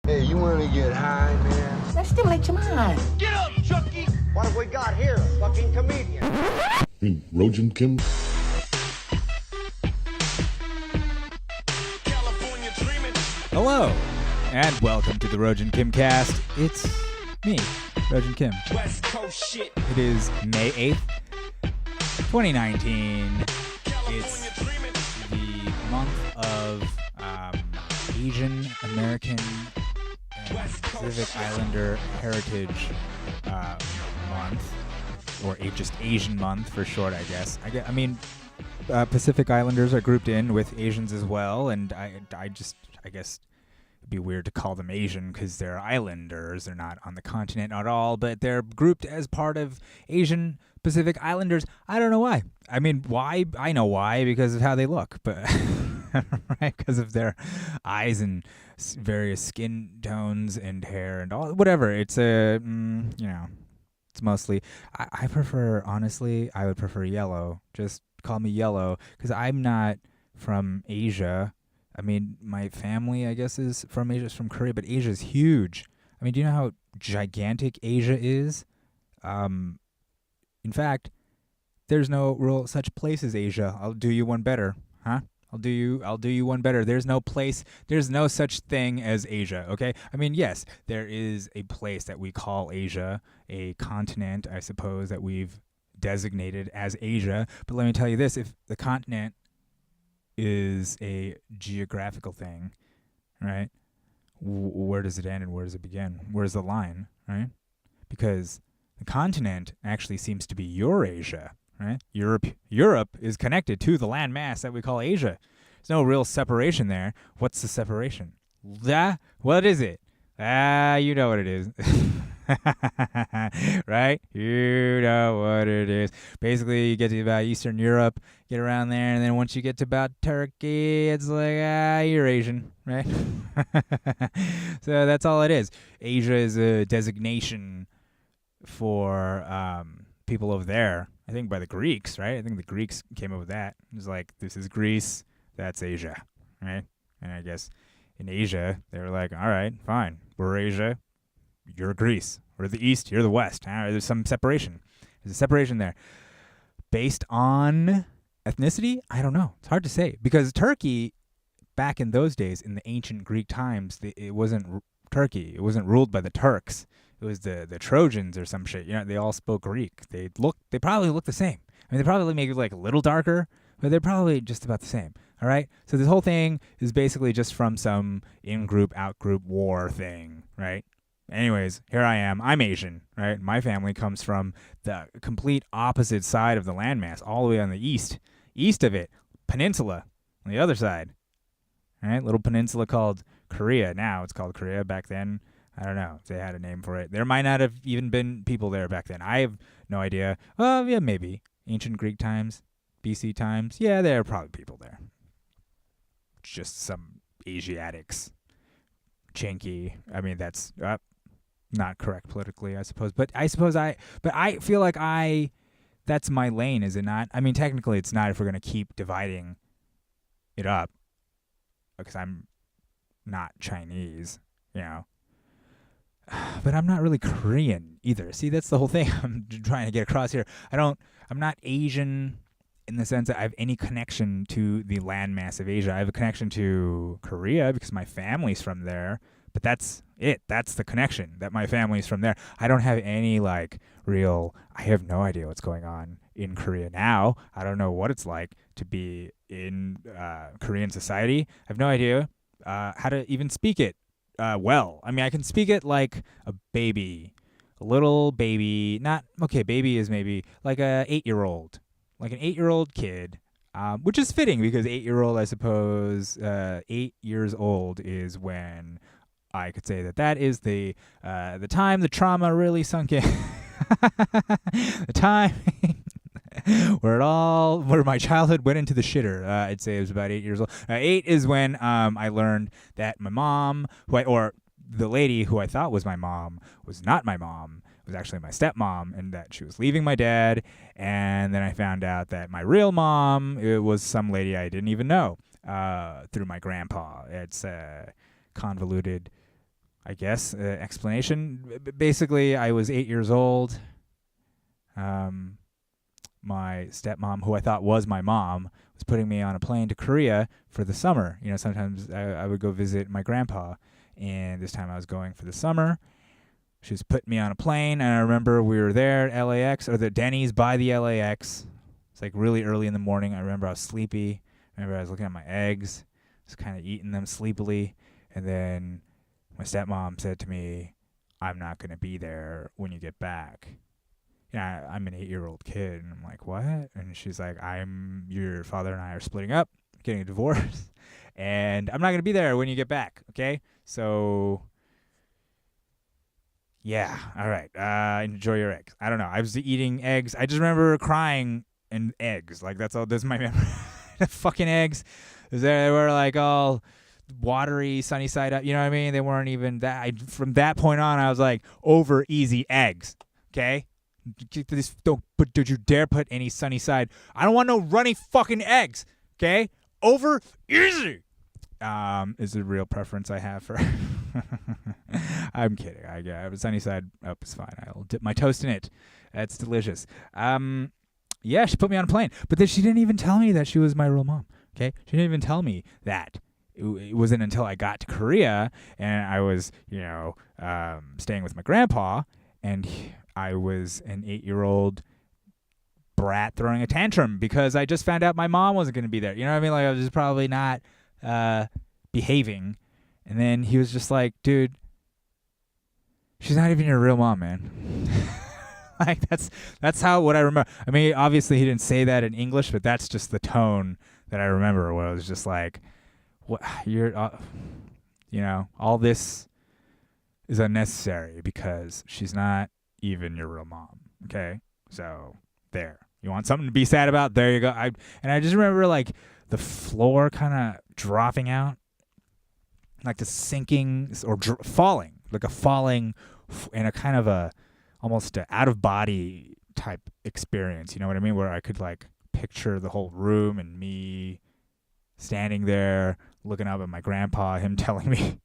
Hey, you wanna get high, man? Let's stimulate your mind. Get up, Chucky! What have we got here? A fucking comedian. Rojan Kim. California dreaming. Hello, and welcome to the Rojan Kim cast. It's me, Rojan Kim. West Coast shit. It is May 8th, 2019. It's California dreaming. the month of Asian American and Pacific Islander Heritage Month, or just Asian Month for short, I guess. I mean, Pacific Islanders are grouped in with Asians as well, and I guess it'd be weird to call them Asian because they're islanders. They're not on the continent at all, but they're grouped as part of Asian Pacific Islanders. I don't know why. I mean, why? I know why, because of how they look, but right, because of their eyes and various skin tones and hair and all, whatever. It's it's mostly. I prefer, honestly, I would prefer yellow. Just call me yellow, because I'm not from Asia. I mean, my family, I guess, is from Asia, is from Korea, but Asia's huge. I mean, do you know how gigantic Asia is? In fact, there's no real such place as Asia. I'll do you one better, huh? I'll do you one better. There's no such thing as Asia, okay? I mean, yes, there is a place that we call Asia, a continent, I suppose, that we've designated as Asia. But let me tell you this, if the continent is a geographical thing, right? Where does it end and where does it begin? Where's the line, right? Because the continent actually seems to be Eurasia, right? Europe is connected to the landmass that we call Asia. There's no real separation there. What's the separation? What is it? You know what it is. Right? You know what it is. Basically, you get to about Eastern Europe, get around there, and then once you get to about Turkey, it's like, you're Asian, right? So that's all it is. Asia is a designation for people over there. I think by the Greeks, right? I think the Greeks came up with that. It was like, this is Greece, that's Asia, right? And I guess in Asia, they were like, all right, fine, we're Asia, you're Greece. We're the East, you're the West. There's some separation. There's a separation there. Based on ethnicity? I don't know. It's hard to say. Because Turkey, back in those days, in the ancient Greek times, it wasn't Turkey. It wasn't ruled by the Turks. It was the Trojans or some shit. You know, they all spoke Greek. They probably look the same. I mean, they probably make it like a little darker, but they're probably just about the same. All right? So this whole thing is basically just from some in-group, out-group war thing, right? Anyways, here I am. I'm Asian, right? My family comes from the complete opposite side of the landmass, all the way on the east of it, peninsula on the other side, right? Little peninsula called Korea. Now it's called Korea. Back then, I don't know if they had a name for it. There might not have even been people there back then. I have no idea. Yeah, maybe. Ancient Greek times, BC times. Yeah, there are probably people there. Just some Asiatics. Chinky. I mean, that's not correct politically, I suppose. But I feel like that's my lane, is it not? I mean, technically it's not if we're going to keep dividing it up, because I'm not Chinese, you know. But I'm not really Korean either. See, that's the whole thing I'm trying to get across here. I'm not Asian in the sense that I have any connection to the landmass of Asia. I have a connection to Korea because my family's from there. But that's it. That's the connection, that my family's from there. I don't have any I have no idea what's going on in Korea now. I don't know what it's like to be in Korean society. I have no idea how to even speak it well. I mean, I can speak it like a baby, a little baby. Baby is maybe like a 8-year-old, like an 8-year-old kid. Which is fitting, because 8-year-old, I suppose, 8 years old is when I could say that is the time the trauma really sunk in. The time where my childhood went into the shitter. I'd say it was about 8 years old. 8 is when I learned that my mom, or the lady who I thought was my mom, was not my mom. It was actually my stepmom, and that she was leaving my dad. And then I found out that my real mom, it was some lady I didn't even know through my grandpa. It's convoluted. I guess, explanation. Basically, I was 8 years old. My stepmom, who I thought was my mom, was putting me on a plane to Korea for the summer. You know, sometimes I would go visit my grandpa, and this time I was going for the summer. She was putting me on a plane, and I remember we were there at LAX, or the Denny's by the LAX. It's like really early in the morning. I remember I was sleepy. I remember I was looking at my eggs, just kind of eating them sleepily, and then my stepmom said to me, "I'm not going to be there when you get back." Yeah, I'm an 8-year-old kid, and I'm like, what? And she's like, your father and I are splitting up, getting a divorce, and I'm not going to be there when you get back, okay? So, yeah, all right, enjoy your eggs. I don't know, I was eating eggs. I just remember crying and eggs. Like, that's my memory. The fucking eggs, they were like all watery, sunny side up, you know what I mean? They weren't even that. From that point on, I was like, over easy eggs, okay? Don't you dare put any sunny side. I don't want no runny fucking eggs. Okay, over easy. Is a real preference I have for. I'm kidding. I have a sunny side up is fine. I'll dip my toast in it. That's delicious. Yeah, she put me on a plane, but then she didn't even tell me that she was my real mom. Okay, she didn't even tell me that. It wasn't until I got to Korea and I was, staying with my grandpa, and I was an 8-year-old brat throwing a tantrum because I just found out my mom wasn't going to be there. You know what I mean? Like, I was just probably not behaving. And then he was just like, dude, she's not even your real mom, man. Like, that's what I remember. I mean, obviously he didn't say that in English, but that's just the tone that I remember, where it was just like, what, all this is unnecessary because she's not even your real mom. Okay, so there. You want something to be sad about? There you go. I just remember like the floor kind of dropping out, like the sinking or falling, like a falling, in a kind of a almost a out of body type experience. You know what I mean? Where I could like picture the whole room and me standing there looking up at my grandpa, him telling me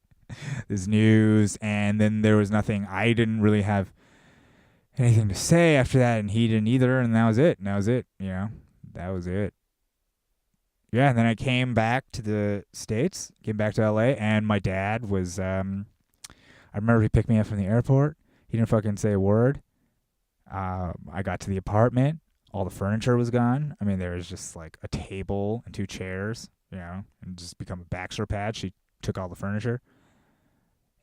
this news, and then there was nothing. I didn't really have anything to say after that, and he didn't either, and that was it. That was it. That was it. Yeah, and then I came back to the States, came back to LA, and my dad was, I remember he picked me up from the airport. He didn't fucking say a word. I got to the apartment. All the furniture was gone. I mean, there was just like a table and 2 chairs, and just become a bachelor pad. She took all the furniture.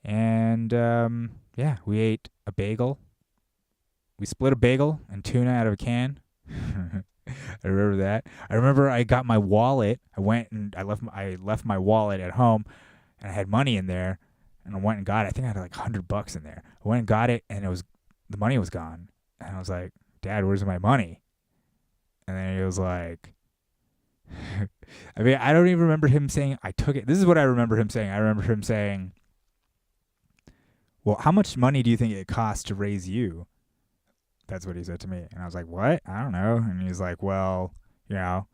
And, yeah, we ate a bagel. We split a bagel and tuna out of a can. I remember that. I remember I got my wallet. I went and I left my wallet at home, and I had money in there, and I went and got it. I think I had like $100 in there. I went and got it, and the money was gone. And I was like, Dad, where's my money? And then he was like, I mean, I don't even remember him saying I took it. This is what I remember him saying. I remember him saying, well, how much money do you think it costs to raise you? That's what he said to me. And I was like, what? I don't know. And he's like, well,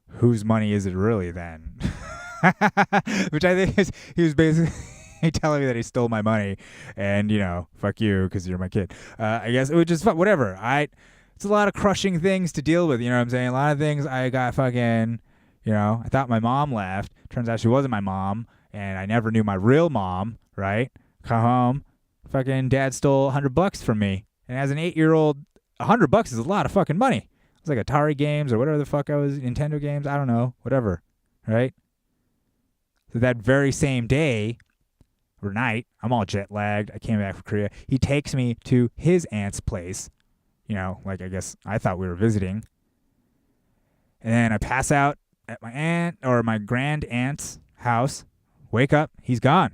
whose money is it really then? Which I think is, he was basically telling me that he stole my money and, fuck you because you're my kid. I guess it was just whatever. It's a lot of crushing things to deal with. You know what I'm saying? A lot of things I got fucking, I thought my mom left. Turns out she wasn't my mom. And I never knew my real mom, right? Come home. Fucking dad stole $100 from me. And as an 8-year-old, $100 is a lot of fucking money. It's like Atari games or whatever the fuck Nintendo games. I don't know, whatever, right? So that very same day or night, I'm all jet lagged. I came back from Korea. He takes me to his aunt's place. Like I guess I thought we were visiting. And then I pass out at my aunt or my grand aunt's house. Wake up, he's gone.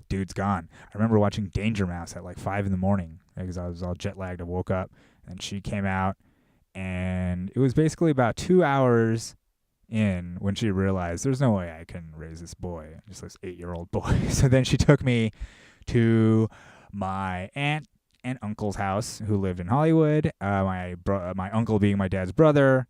Dude's gone. I remember watching Danger Mouse at like 5 a.m. because I was all jet lagged. I woke up and she came out, and it was basically about 2 hours in when she realized there's no way I can raise this boy, just this 8-year-old boy. So then she took me to my aunt and uncle's house, who lived in Hollywood. My uncle being my dad's brother,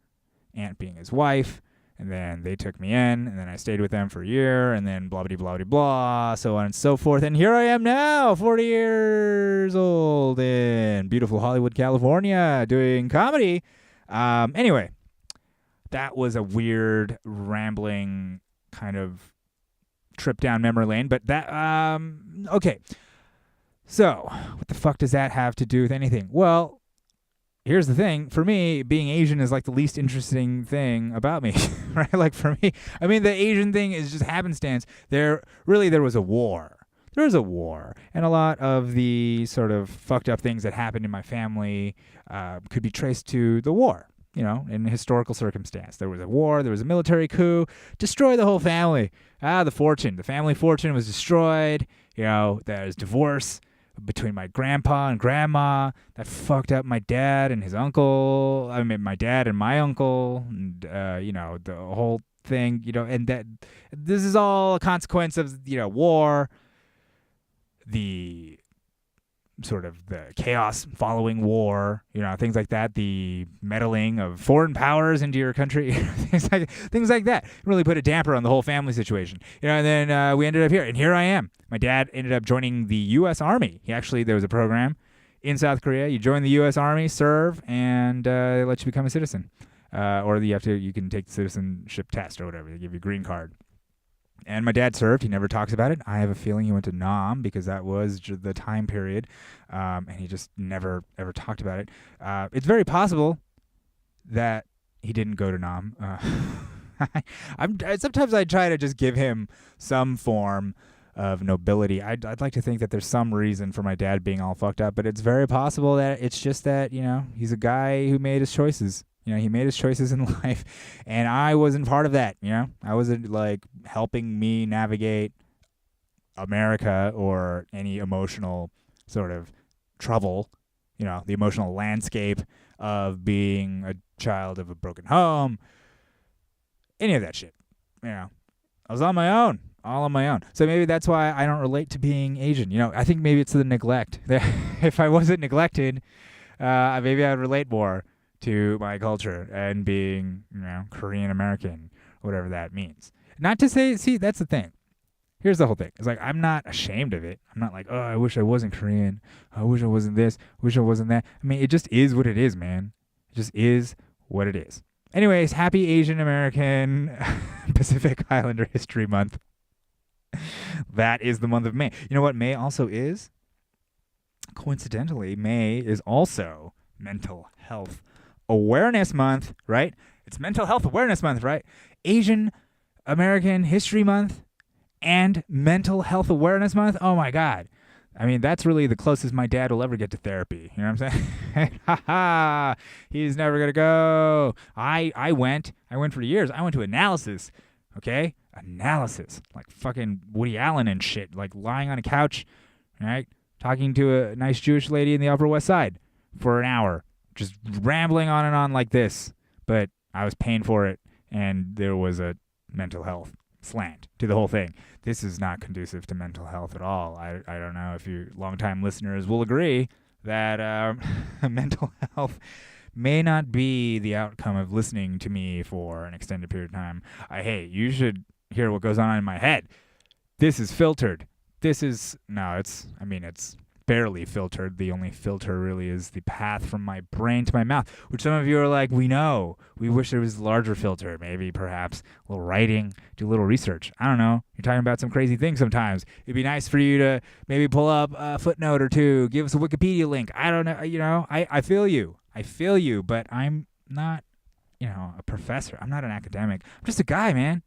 aunt being his wife. And then they took me in, and then I stayed with them for a year, and then blah, blah, blah, blah, blah, so on and so forth. And here I am now, 40 years old in beautiful Hollywood, California, doing comedy. Anyway, that was a weird, rambling kind of trip down memory lane. But that, okay. So, what the fuck does that have to do with anything? Well, here's the thing. For me, being Asian is like the least interesting thing about me, right? Like for me, I mean, the Asian thing is just happenstance. There was a war. There was a war. And a lot of the sort of fucked up things that happened in my family could be traced to the war, you know, in historical circumstance. There was a war. There was a military coup. Destroyed the whole family. The family fortune was destroyed. You know, there's divorce between my grandpa and grandma that fucked up my dad and his uncle. I mean, my dad and my uncle, and, you know, the whole thing, you know, and that this is all a consequence of, you know, war, the sort of the chaos following war, you know, things like that, the meddling of foreign powers into your country, things like that really put a damper on the whole family situation, you know. And then we ended up here, and here I am. My dad ended up joining the U.S. Army. There was a program in South Korea. You join the U.S. Army, serve, and they let you become a citizen, or you can take the citizenship test or whatever. They give you a green card. And my dad served. He never talks about it. I have a feeling he went to Nam because that was the time period, and he just never, ever talked about it. It's very possible that he didn't go to Nam. Sometimes I try to just give him some form of nobility. I'd like to think that there's some reason for my dad being all fucked up, but it's very possible that it's just that, you know, he's a guy who made his choices. You know, he made his choices in life, and I wasn't part of that, you know? I wasn't, like, helping me navigate America or any emotional sort of trouble, you know, the emotional landscape of being a child of a broken home, any of that shit, you know? I was on my own, all on my own. So maybe that's why I don't relate to being Asian, you know? I think maybe it's the neglect. If I wasn't neglected, maybe I'd relate more to my culture and being, you know, Korean American, whatever that means. Not to say, see, that's the thing. Here's the whole thing. It's like, I'm not ashamed of it. I'm not like, oh, I wish I wasn't Korean. I wish I wasn't this. Wish I wasn't that. I mean, it just is what it is, man. It just is what it is. Anyways, happy Asian American Pacific Islander History Month. That is the month of May. You know what May also is? Coincidentally, May is also Mental Health Awareness Month, right? It's Mental Health Awareness Month, right? Asian American History Month and Mental Health Awareness Month. Oh my God. I mean, that's really the closest my dad will ever get to therapy. You know what I'm saying? Ha ha. He's never going to go. I went for years. I went to analysis. Okay? Analysis. Like fucking Woody Allen and shit. Like lying on a couch, right? Talking to a nice Jewish lady in the Upper West Side for an hour. Just rambling on and on like this, but I was paying for it, and there was a mental health slant to the whole thing. This is not conducive to mental health at all. I don't know if you longtime listeners will agree that mental health may not be the outcome of listening to me for an extended period of time. Hey, you should hear what goes on in my head. This is filtered. It's barely filtered. The only filter really is the path from my brain to my mouth, which some of you are like, we know. We wish there was a larger filter. Maybe, perhaps, a little writing, do a little research. I don't know. You're talking about some crazy things sometimes. It'd be nice for you to maybe pull up a footnote or two, give us a Wikipedia link. I don't know. You know, I feel you. But I'm not, you know, a professor. I'm not an academic. I'm just a guy, man.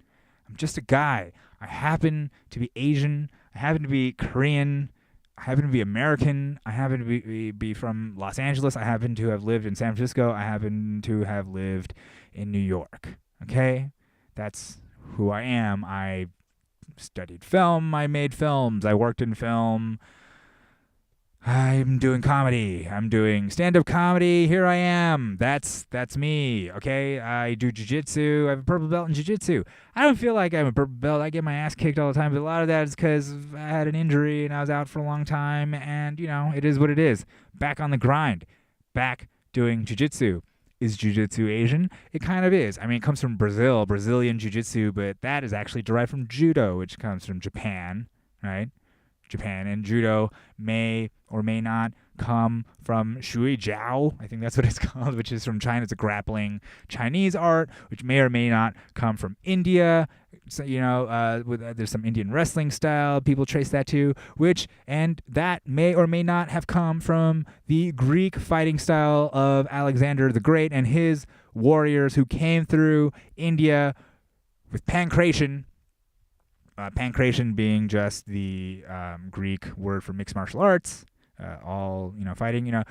I'm just a guy. I happen to be Asian. I happen to be Korean. I happen to be American. I happen to be from Los Angeles. I happen to have lived in San Francisco. I happen to have lived in New York. Okay? That's who I am. I studied film. I made films. I worked in film. I'm doing comedy. I'm doing stand-up comedy. Here I am. That's me, okay? I do Jiu Jitsu. I have a purple belt in Jiu Jitsu. I don't feel like I'm a purple belt. I get my ass kicked all the time, but a lot of that is because I had an injury and I was out for a long time, and, you know, it is what it is. Back on the grind. Back doing Jiu Jitsu. is Jiu Jitsu Asian? It kind of is. I mean, it comes from Brazil, Brazilian Jiu Jitsu, but that is actually derived from Judo, which comes from Japan, right? Japan. And Judo may or may not come from Shui Jiao, I think that's what it's called, which is from China. It's a grappling Chinese art, which may or may not come from India. So, there's some Indian wrestling style. People trace that to, and that may or may not have come from the Greek fighting style of Alexander the Great and his warriors who came through India with pankration. Pankration being just the Greek word for mixed martial arts. Fighting,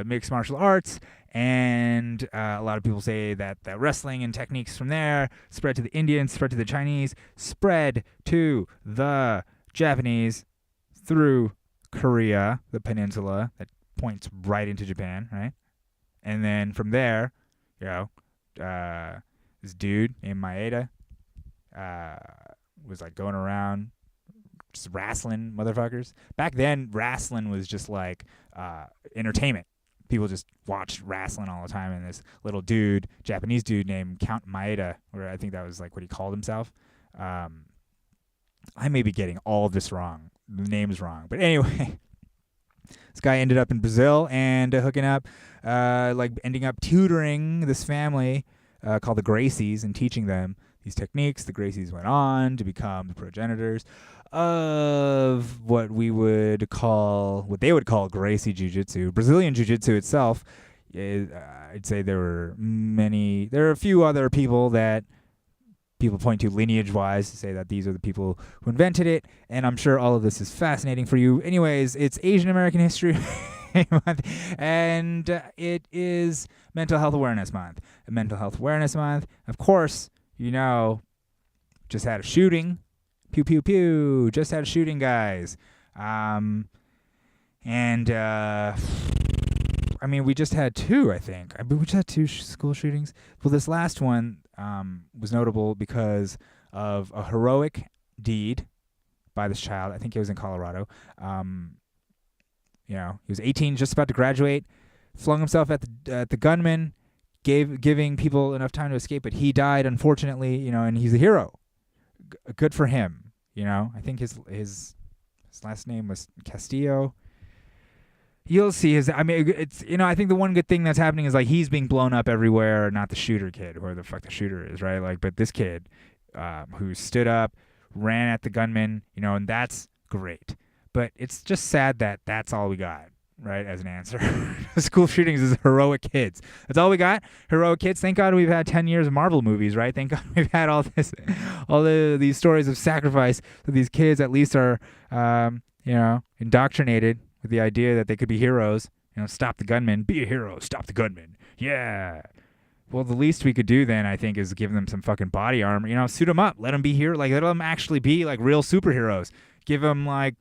mixed martial arts. And a lot of people say that wrestling and techniques from there spread to the Indians, spread to the Chinese, spread to the Japanese through Korea, the peninsula that points right into Japan, right? And then from there, this dude named Maeda was like going around just wrestling motherfuckers. Back then, wrestling was just like entertainment. People just watched wrestling all the time, and this little dude, Japanese dude named Count Maeda, or I think that was like what he called himself. I may be getting all of this wrong. The name's wrong. But anyway, this guy ended up in Brazil and hooking up, ending up tutoring this family called the Gracies and teaching them these techniques. The Gracies went on to become the progenitors of what they would call Gracie Jiu-Jitsu. Brazilian Jiu-Jitsu itself, I'd say there are a few other people that people point to lineage-wise to say that these are the people who invented it, and I'm sure all of this is fascinating for you. Anyways, it's Asian American History Month, and it is Mental Health Awareness Month. Mental Health Awareness Month, of course, just had a shooting. Pew, pew, pew. Just had a shooting, guys. We just had two, I think. We just had two school shootings. Well, this last one was notable because of a heroic deed by this child. I think he was in Colorado. He was 18, just about to graduate, flung himself at the gunman, giving people enough time to escape, but he died, unfortunately, and he's a hero. Good for him, I think his last name was Castillo. You'll see it's, I think the one good thing that's happening is, like, he's being blown up everywhere, not the shooter kid, whoever the fuck the shooter is, right? Like, but this kid, who stood up, ran at the gunman, and that's great. But it's just sad that that's all we got, right, as an answer. School shootings is heroic kids. That's all we got. Heroic kids. Thank God we've had 10 years of Marvel movies, right? Thank God we've had these stories of sacrifice. So these kids at least are, indoctrinated with the idea that they could be heroes. Stop the gunman. Be a hero. Stop the gunman. Yeah. Well, the least we could do then, I think, is give them some fucking body armor. Suit them up. Let them be here. Like, let them actually be like real superheroes. Give them like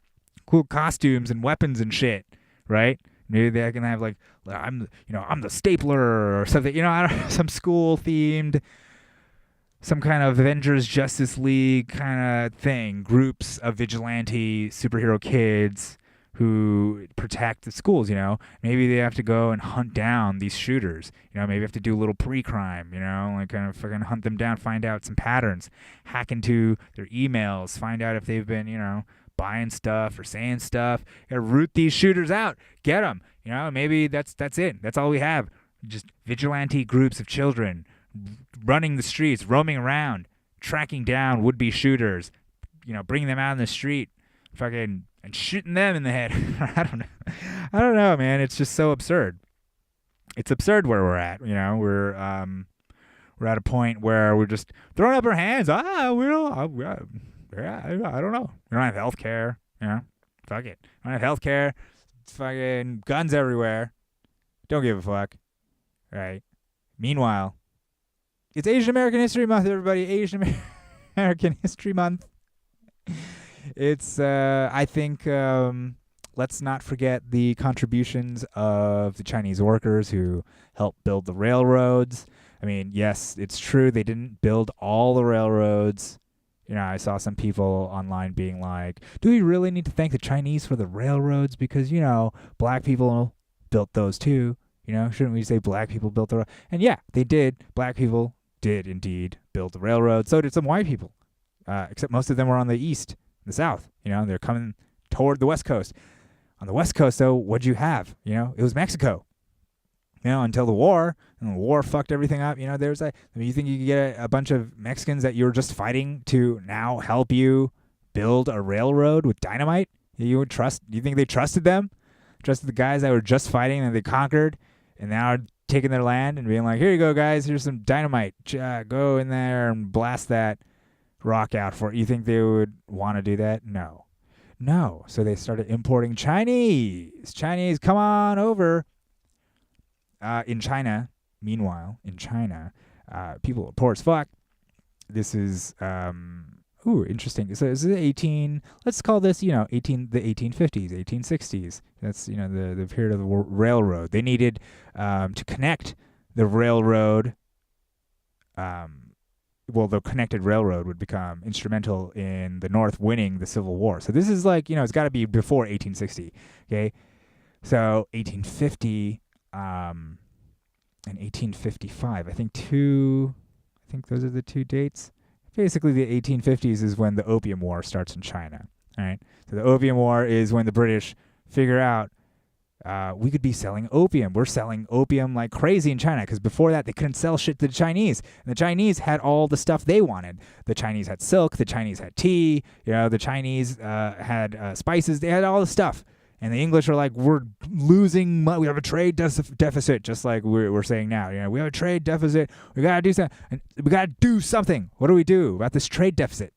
cool costumes and weapons and shit. Right? Maybe they can have like, I'm the stapler or something, some school themed, some kind of Avengers Justice League kind of thing. Groups of vigilante superhero kids who protect the schools, Maybe they have to go and hunt down these shooters, maybe have to do a little pre-crime, like kind of fucking hunt them down, find out some patterns, hack into their emails, find out if they've been, buying stuff or saying stuff. Gotta root these shooters out. Get them. Maybe that's it. That's all we have. Just vigilante groups of children running the streets, roaming around, tracking down would-be shooters. Bringing them out in the street, fucking, and shooting them in the head. I don't know, man. It's just so absurd. It's absurd where we're at. We're at a point where we're just throwing up our hands. I don't know. We don't have health care. Fuck it. We don't have health care. It's fucking guns everywhere. Don't give a fuck. Right? Meanwhile, it's Asian American History Month, everybody. Asian American History Month. It's, I think, let's not forget the contributions of the Chinese workers who helped build the railroads. Yes, it's true. They didn't build all the railroads. I saw some people online being like, do we really need to thank the Chinese for the railroads? Because, black people built those too. Shouldn't we say black people built the road? And yeah, they did. Black people did indeed build the railroad. So did some white people, except most of them were on the east, the south. They're coming toward the west coast. On the west coast, though, what'd you have? It was Mexico. Until the war, and the war fucked everything up. There's you think you could get a bunch of Mexicans that you were just fighting to now help you build a railroad with dynamite? You think they trusted them? Trusted the guys that were just fighting and they conquered and now are taking their land and being like, here you go, guys, here's some dynamite. Go in there and blast that rock out for it. You think they would want to do that? No. So they started importing Chinese. Come on over. In China, meanwhile, people are poor as fuck. This is, interesting. So this is 18, let's call this, the 1850s, 1860s. That's, the period of the railroad. They needed to connect the railroad. The connected railroad would become instrumental in the North winning the Civil War. So this is it's got to be before 1860, okay? So 1850... and 1855. I think those are the two dates. Basically, the 1850s is when the Opium War starts in China. All right. So the Opium War is when the British figure out we could be selling opium. We're selling opium like crazy in China because before that they couldn't sell shit to the Chinese. And the Chinese had all the stuff they wanted. The Chinese had silk. The Chinese had tea. The Chinese had spices. They had all the stuff. And the English are like, we're losing money. We have a trade deficit, just like we're saying now. We have a trade deficit. We got to do something. And we got to do something. What do we do about this trade deficit?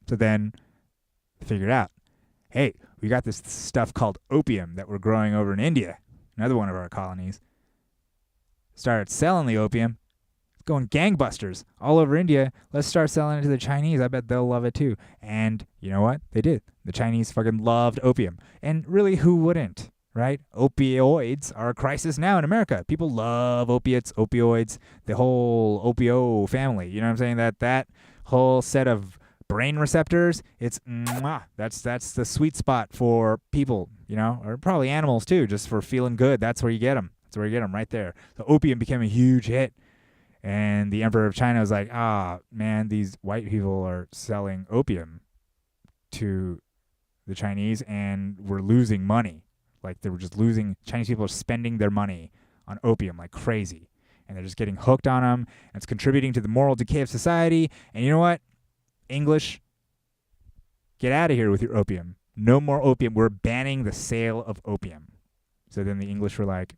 So then figured out, hey, we got this stuff called opium that we're growing over in India, another one of our colonies. Started selling the opium. Going gangbusters all over India. Let's start selling it to the Chinese. I bet they'll love it too. And you know what? They did. The Chinese fucking loved opium. And really, who wouldn't, right? Opioids are a crisis now in America. People love opiates, opioids, the whole opio family. You know what I'm saying? That whole set of brain receptors, it's that's the sweet spot for people, or probably animals too, just for feeling good. That's where you get them. Right there. So opium became a huge hit. And the Emperor of China was like, man, these white people are selling opium to the Chinese and we're losing money. They were just losing. Chinese people are spending their money on opium like crazy. And they're just getting hooked on them. And it's contributing to the moral decay of society. And you know what? English, get out of here with your opium. No more opium. We're banning the sale of opium. So then the English were like,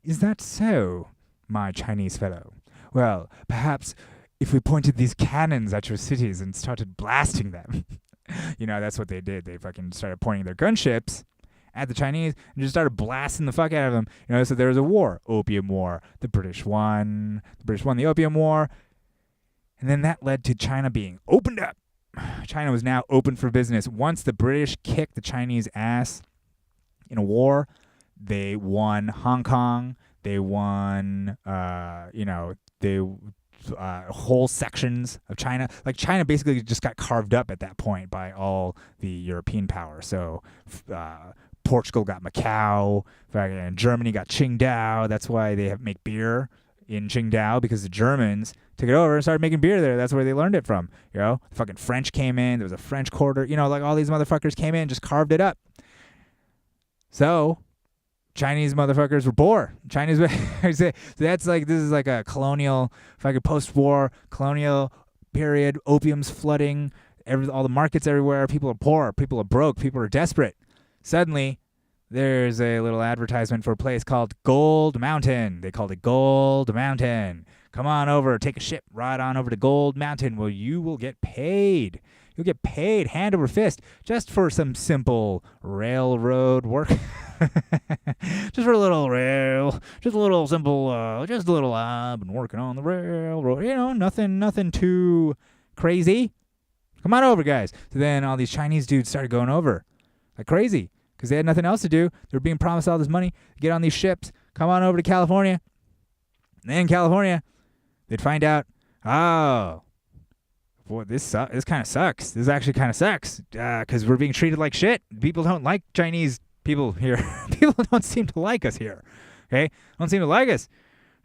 is that so? My Chinese fellow. Well, perhaps if we pointed these cannons at your cities and started blasting them. That's what they did. They fucking started pointing their gunships at the Chinese and just started blasting the fuck out of them. So there was a war, Opium War. The British won. The Opium War. And then that led to China being opened up. China was now open for business. Once the British kicked the Chinese ass in a war, they won Hong Kong. They won, whole sections of China. China basically just got carved up at that point by all the European powers. So Portugal got Macau, and Germany got Qingdao. That's why they make beer in Qingdao, because the Germans took it over and started making beer there. That's where they learned it from. Fucking French came in. There was a French quarter. All these motherfuckers came in, just carved it up. So Chinese motherfuckers were poor. So that's this is a colonial, fucking post-war colonial period. Opium's flooding, all the markets everywhere. People are poor. People are broke. People are desperate. Suddenly, there's a little advertisement for a place called Gold Mountain. They called it Gold Mountain. Come on over, take a ship, ride on over to Gold Mountain. Well, you will get paid. You'll get paid hand over fist just for some simple railroad work. Just for a little rail, just a little simple, just a little, I've been working on the railroad. Nothing too crazy. Come on over, guys. So then all these Chinese dudes started going over like crazy because they had nothing else to do. They were being promised all this money. Get on these ships. Come on over to California. And then in California, they'd find out, boy, this kind of sucks. This actually kind of sucks because we're being treated like shit. People don't like Chinese People here, people don't seem to like us here. Okay? Don't seem to like us.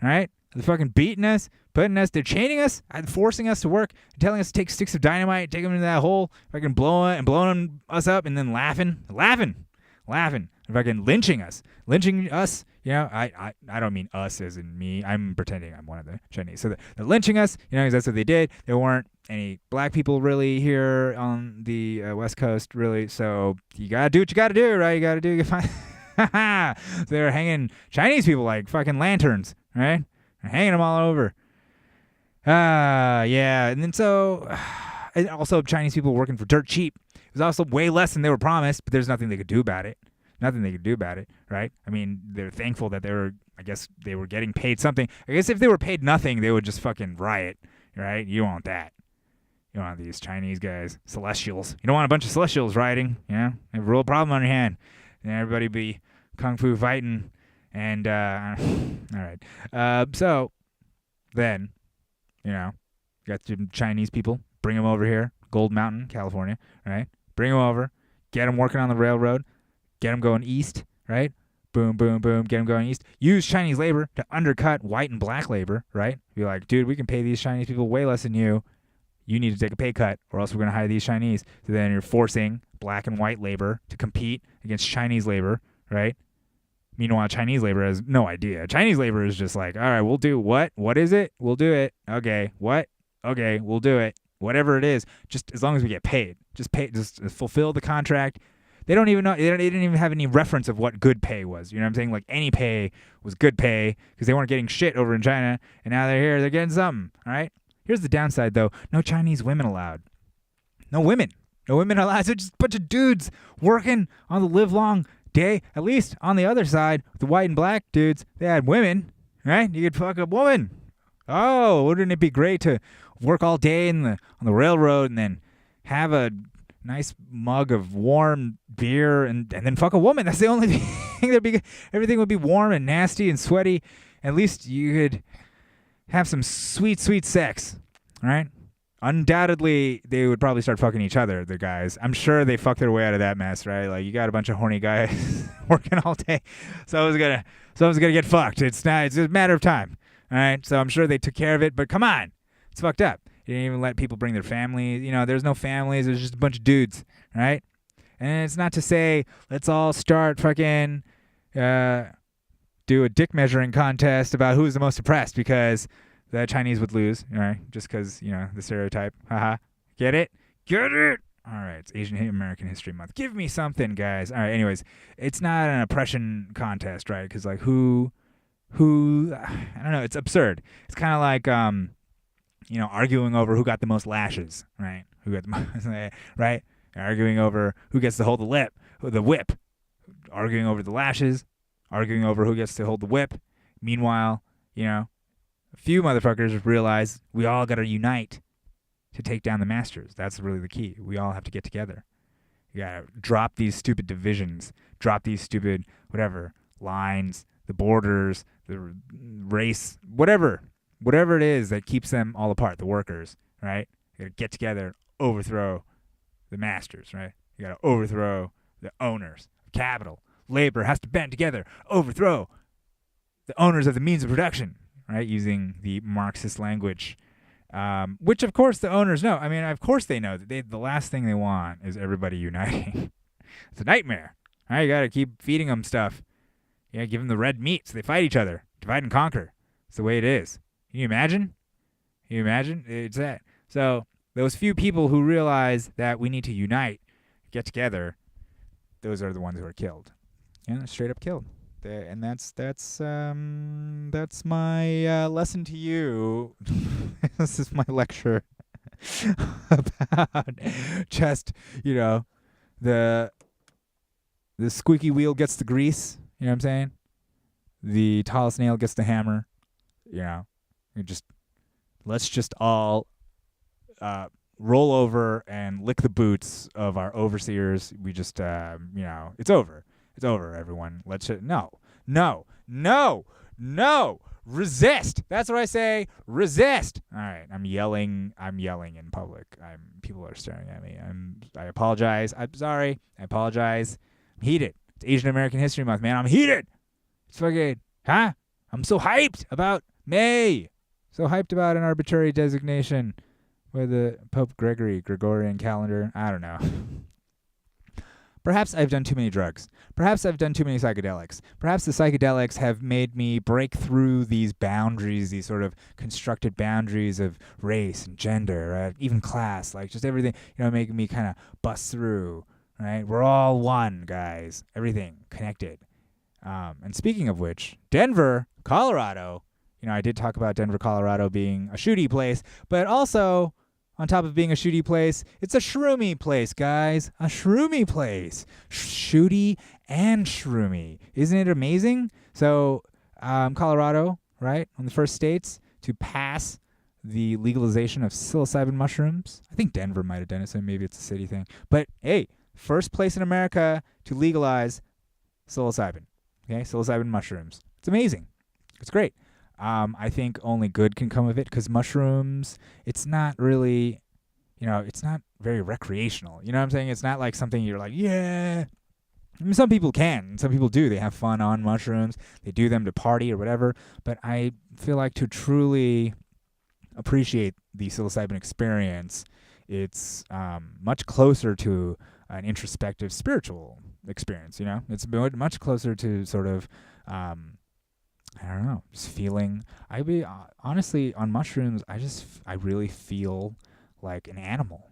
All right? They're fucking beating us, putting us, they're chaining us, forcing us to work, telling us to take sticks of dynamite, take them into that hole, fucking blowing us up, and then laughing, fucking lynching us. You know, I don't mean us as in me. I'm pretending I'm one of the Chinese. So they're lynching us, you know, because that's what they did. There weren't any black people really here on the West Coast, really. So you gotta do what you gotta do, right? You gotta do. So they're hanging Chinese people like fucking lanterns, right? They're hanging them all over. Yeah. And then so, and also Chinese people working for dirt cheap. It was also way less than they were promised, but there's nothing they could do about it. Right? I mean, they're thankful that I guess they were getting paid something. I guess if they were paid nothing, they would just fucking riot, right? You don't want that. You don't want these Chinese guys, celestials. You don't want a bunch of celestials rioting, you know? Have a real problem on your hand. And everybody be kung fu fighting. And, all right. So, then, you know, got some Chinese people, bring them over here, Gold Mountain, California, right? Bring them over, get them working on the railroad, get them going east, right? Boom, boom, boom, get them going east. Use Chinese labor to undercut white and black labor, right? Be like, dude, we can pay these Chinese people way less than you. You need to take a pay cut or else we're going to hire these Chinese. So then you're forcing black and white labor to compete against Chinese labor, right? Meanwhile, Chinese labor has no idea. Chinese labor is just like, all right, we'll do what? What is it? We'll do it. Okay, what? Okay, we'll do it. Whatever it is, just as long as we get paid. Just fulfill the contract. They don't even know. They didn't even have any reference of what good pay was. You know what I'm saying? Like any pay was good pay because they weren't getting shit over in China, and now they're here. They're getting something. All right. Here's the downside, though. No Chinese women allowed. No women. No women allowed. So just a bunch of dudes working on the livelong day. At least on the other side, the white and black dudes, they had women. Right? You could fuck a woman. Oh, wouldn't it be great to work all day on the railroad and then have a nice mug of warm beer and then fuck a woman? That's the only thing that'd be. Everything would be warm and nasty and sweaty. At least you could have some sweet, sweet sex. All right? Undoubtedly, they would probably start fucking each other, the guys. I'm sure they fucked their way out of that mess, right? Like, you got a bunch of horny guys working all day. Someone's gonna get fucked. It's a matter of time. All right? So I'm sure they took care of it, but come on. It's fucked up. You didn't even let people bring their families. You know, there's no families. There's just a bunch of dudes, right? And it's not to say let's all start fucking do a dick measuring contest about who's the most oppressed because the Chinese would lose, right? Just because, you know, the stereotype. Haha. Get it? Get it? All right. It's Asian American History Month. Give me something, guys. All right. Anyways, it's not an oppression contest, right? Because, like, who, I don't know. It's absurd. It's kind of like, you know, arguing over who got the most lashes, right? Who got the most, right? Arguing over who gets to hold the whip. Arguing over the lashes. Arguing over who gets to hold the whip. Meanwhile, you know, a few motherfuckers realize we all got to unite to take down the masters. That's really the key. We all have to get together. You got to drop these stupid divisions. Drop these stupid, whatever, lines, the borders, the race, whatever it is that keeps them all apart, the workers, right? You got to get together, overthrow the masters, right? You got to overthrow the owners of capital. Labor has to band together, overthrow the owners of the means of production, right? Using the Marxist language, which of course the owners know. I mean, of course they know that the last thing they want is everybody uniting. It's a nightmare, right? You got to keep feeding them stuff. Yeah, give them the red meat so they fight each other, divide and conquer. It's the way it is. Can you imagine? It's that. So those few people who realize that we need to unite, get together, those are the ones who are killed. Yeah, straight up killed. And that's my lesson to you. This is my lecture about just, you know, the squeaky wheel gets the grease. You know what I'm saying? The tallest nail gets the hammer. You know, let's just all roll over and lick the boots of our overseers. We just, you know, it's over. It's over, everyone. No. Resist. That's what I say. Resist. All right. I'm yelling in public. People are staring at me. I apologize. I'm sorry. I apologize. I'm heated. It's Asian American History Month, man. I'm heated. It's fucking, I'm so hyped about May. So hyped about an arbitrary designation with the Pope Gregorian calendar. I don't know. Perhaps I've done too many drugs. Perhaps I've done too many psychedelics. Perhaps the psychedelics have made me break through these boundaries, these sort of constructed boundaries of race and gender, right? Even class, like just everything, making me kind of bust through, right? We're all one, guys. Everything connected. And speaking of which, Denver, Colorado, I did talk about Denver, Colorado being a shooty place, but also, on top of being a shooty place, it's a shroomy place, guys. A shroomy place. Shooty and shroomy. Isn't it amazing? So, Colorado, right, one of the first states to pass the legalization of psilocybin mushrooms. I think Denver might have done it, so maybe it's a city thing. But, hey, first place in America to legalize psilocybin. Okay, psilocybin mushrooms. It's amazing. It's great. I think only good can come of it because mushrooms, it's not really, it's not very recreational. You know what I'm saying? It's not like something you're like, yeah. I mean, some people can. Some people do. They have fun on mushrooms. They do them to party or whatever. But I feel like to truly appreciate the psilocybin experience, it's much closer to an introspective spiritual experience, It's much closer to sort of... I don't know, just feeling. Honestly, on mushrooms, I really feel like an animal,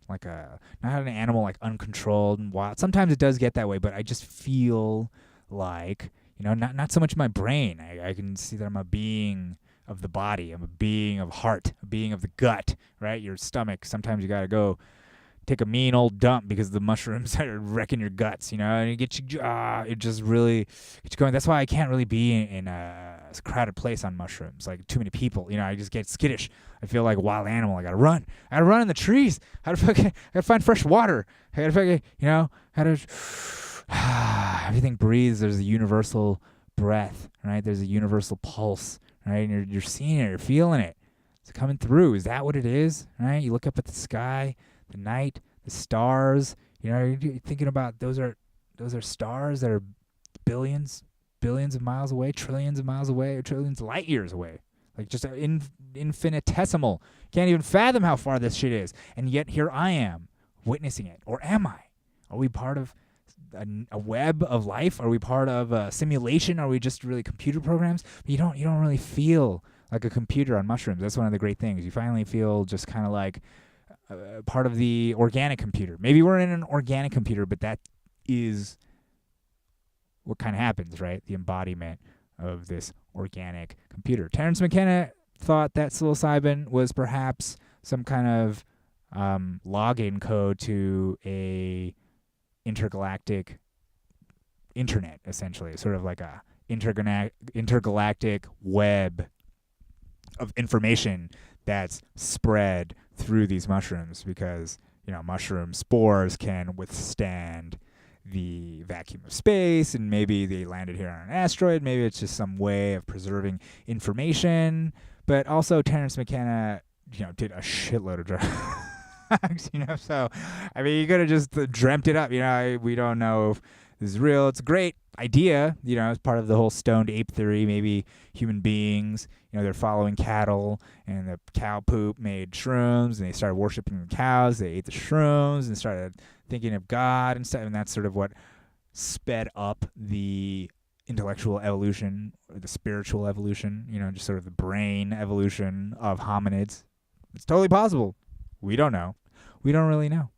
like not an animal like uncontrolled and wild. Sometimes it does get that way, but I just feel like, not so much my brain. I can see that I'm a being of the body. I'm a being of heart, a being of the gut, right? Your stomach. Sometimes you got to go take a mean old dump because the mushrooms are wrecking your guts, and it gets you, it just really gets you going. That's why I can't really be in a crowded place on mushrooms, like too many people, I just get skittish. I feel like a wild animal. I gotta run in the trees. I gotta find fresh water. I gotta fucking, everything breathes. There's a universal breath, right? There's a universal pulse, right? And you're seeing it, you're feeling it. It's coming through. Is that what it is, right? You look up at the sky, the night, the stars, you're thinking about those are stars that are billions of miles away, trillions of miles away, or trillions of light years away. Like just infinitesimal. Can't even fathom how far this shit is. And yet here I am witnessing it. Or am I? Are we part of a web of life? Are we part of a simulation? Are we just really computer programs? You don't really feel like a computer on mushrooms. That's one of the great things. You finally feel just kind of like part of the organic computer. Maybe we're in an organic computer, but that is what kind of happens, right? The embodiment of this organic computer. Terence McKenna thought that psilocybin was perhaps some kind of login code to a intergalactic internet, essentially, sort of like a intergalactic web of information that's spread through these mushrooms because, mushroom spores can withstand the vacuum of space, and maybe they landed here on an asteroid. Maybe it's just some way of preserving information. But also Terence McKenna, did a shitload of drugs, So, I mean, you could have just dreamt it up. We don't know if this is real. It's a great idea, as part of the whole stoned ape theory. Maybe human beings, they're following cattle, and the cow poop made shrooms, and they started worshiping the cows. They ate the shrooms and started thinking of God and stuff, and that's sort of what sped up the intellectual evolution or the spiritual evolution, just sort of the brain evolution of hominids. It's totally possible. We don't know. We don't really know.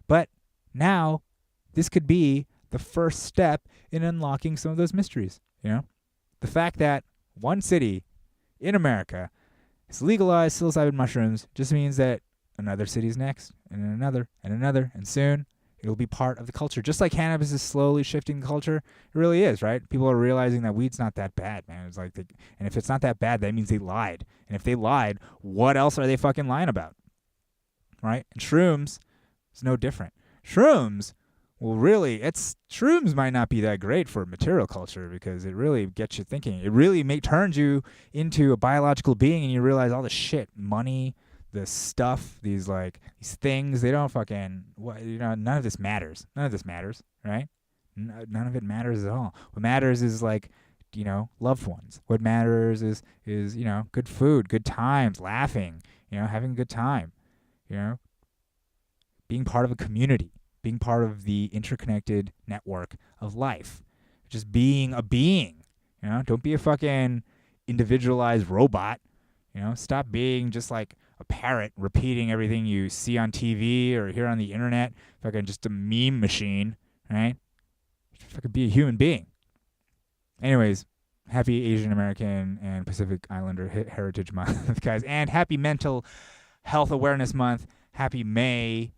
But now this could be the first step in unlocking some of those mysteries, The fact that one city in America has legalized psilocybin mushrooms just means that another city's next, and another, and soon it'll be part of the culture. Just like cannabis is slowly shifting the culture, it really is, right? People are realizing that weed's not that bad, man. It's like, and if it's not that bad, that means they lied. And if they lied, what else are they fucking lying about, right? And shrooms is no different. Shrooms, well, really, shrooms might not be that great for material culture because it really gets you thinking. It really turns you into a biological being, and you realize all the shit, money, the stuff, these things, they don't fucking, none of this matters. None of this matters, right? None of it matters at all. What matters is like, loved ones. What matters is good food, good times, laughing, having a good time, being part of a community, being part of the interconnected network of life, just being a being. Don't be a fucking individualized robot. Stop being just like a parrot repeating everything you see on TV or hear on the internet. Fucking just a meme machine, right? Just fucking be a human being. Anyways, happy Asian American and Pacific Islander Heritage Month, guys, and happy Mental Health Awareness Month. Happy May.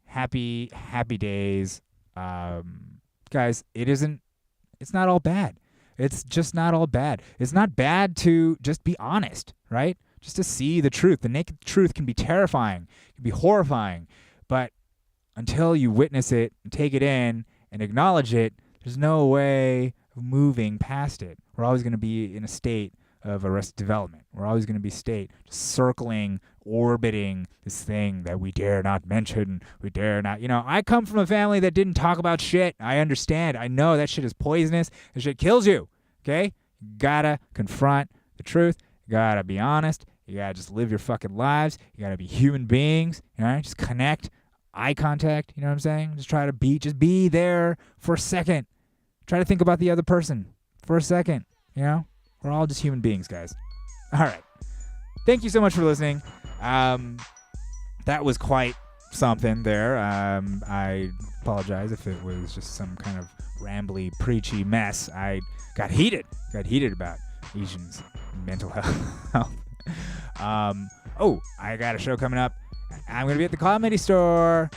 Happy days. Guys, it's not all bad. It's just not all bad. It's not bad to just be honest, right? Just to see the truth. The naked truth can be terrifying, can be horrifying, but until you witness it and take it in and acknowledge it, there's no way of moving past it. We're always going to be in a state of arrested development. We're always going to be just circling, orbiting this thing that we dare not mention. We dare not. I come from a family that didn't talk about shit. I understand. I know that shit is poisonous. That shit kills you. Okay? You gotta confront the truth. You gotta be honest. You gotta just live your fucking lives. You gotta be human beings. Just connect. Eye contact. You know what I'm saying? Just be there for a second. Try to think about the other person for a second. We're all just human beings, guys. All right. Thank you so much for listening. That was quite something there. I apologize if it was just some kind of rambly, preachy mess. I got heated about Asians' mental health. I got a show coming up. I'm going to be at the Comedy Store.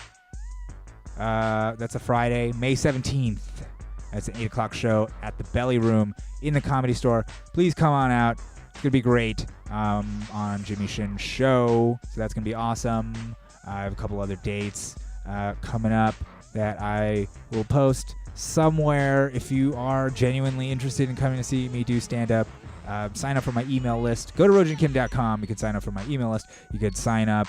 That's a Friday, May 17th. That's an 8 o'clock show at the Belly Room in the Comedy Store. Please come on out. It's going to be great on Jimmy Shin's show. So that's going to be awesome. I have a couple other dates coming up that I will post somewhere. If you are genuinely interested in coming to see me do stand-up, sign up for my email list. Go to rojankim.com. You can sign up for my email list. You could sign up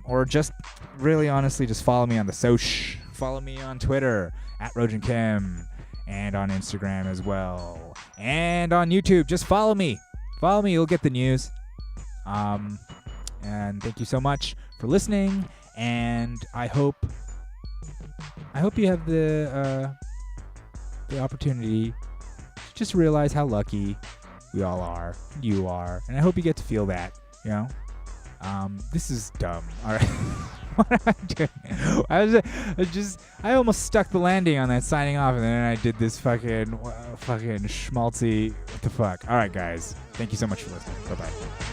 or just really honestly just follow me on the soch. Follow me on Twitter at rojankim. And on Instagram as well. And on YouTube. Just follow me. Follow me. You'll get the news. And thank you so much for listening. And I hope you have the opportunity to just realize how lucky we all are. You are. And I hope you get to feel that. This is dumb. All right. What am I doing? I almost stuck the landing on that signing off, and then I did this fucking schmaltzy. What the fuck? All right, guys. Thank you so much for listening. Bye-bye.